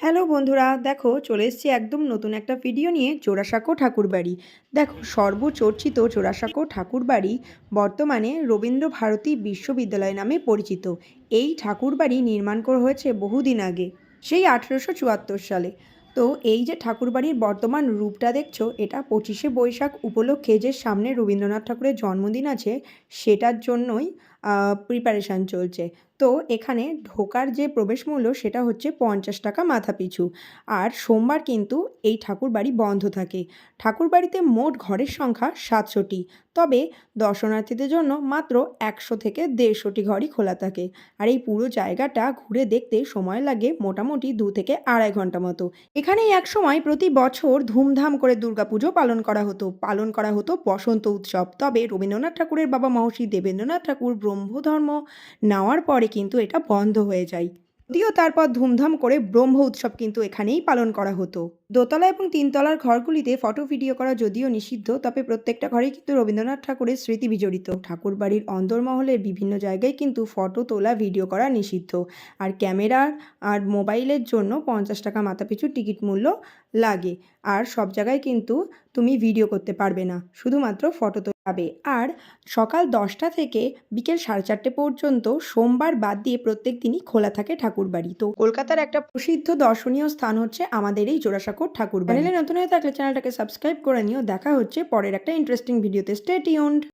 Hello বন্ধুরা, দেখো চলে এসেছি একদম নতুন একটা ভিডিও নিয়ে। জোড়াসাঁকো ঠাকুরবাড়ি। দেখো, সর্বচর্চিত জোড়াসাঁকো ঠাকুরবাড়ি বর্তমানে রবীন্দ্র ভারতী বিশ্ববিদ্যালয় নামে পরিচিত। এই ঠাকুরবাড়ি নির্মাণ করা হয়েছে বহুদিন আগে, সেই 1874 সালে। তো এই যে ঠাকুরবাড়ির বর্তমান রূপটা দেখছো, এটা 25শে বৈশাখ উপলক্ষে যে সামনে রবীন্দ্রনাথ ঠাকুরের জন্মদিন আছে, সেটার জন্যই প্রিপারেশান চলছে। তো এখানে ঢোকার যে প্রবেশ মূল্য সেটা হচ্ছে 50 টাকা মাথাপিছু। আর সোমবার কিন্তু এই ঠাকুরবাড়ি বন্ধ থাকে। ঠাকুরবাড়িতে মোট ঘরের সংখ্যা 700টি, তবে দর্শনার্থীদের জন্য মাত্র 100 থেকে 150টি ঘরই খোলা থাকে। আর এই পুরো জায়গাটা ঘুরে দেখতে সময় লাগে মোটামুটি 2 থেকে আড়াই ঘন্টা মতো। এখানেই একসময় প্রতি বছর ধুমধাম করে দুর্গাপুজো পালন করা হতো বসন্ত উৎসব। তবে রবীন্দ্রনাথ ঠাকুরের বাবা মহর্ষি দেবেন্দ্রনাথ ঠাকুর ব্রহ্মধর্ম নেওয়ার পরে কিন্তু এটা বন্ধ হয়ে যায়। যদিও তারপর ধুমধাম করে ব্রহ্ম উৎসব কিন্তু এখানেই পালন করা হতো। দোতলা এবং তিনতলার ঘরগুলিতে ফটো ভিডিও করা যদিও নিষিদ্ধ, তবে প্রত্যেকটা ঘরেই কিন্তু রবীন্দ্রনাথ ঠাকুরের স্মৃতি বিজড়িত। ঠাকুরবাড়ির অন্দরমহলের বিভিন্ন জায়গায় কিন্তু ফটো তোলা, ভিডিও করা নিষিদ্ধ। আর ক্যামেরার আর মোবাইলের জন্য 50 টাকা মাথাপিছু টিকিট মূল্য লাগে। আর সব জায়গায় কিন্তু তুমি ভিডিও করতে পারবে না, শুধুমাত্র ফটো তোলা যাবে। আর সকাল 10টা থেকে বিকেল 4:30 পর্যন্ত সোমবার বাদ দিয়ে প্রত্যেক দিনই খোলা থাকে ঠাকুরবাড়ি। তো কলকাতার একটা প্রসিদ্ধ দর্শনীয় স্থান হচ্ছে আমাদের এই জোড়াসাঁকো ঠাকুরবাড়ি। চ্যানেলে নতুন হয়ে থাকলে চ্যানেলটাকে সাবস্ক্রাইব করে নিও। দেখা হচ্ছে পরের একটা ইন্টারেস্টিং ভিডিওতে। Stay tuned.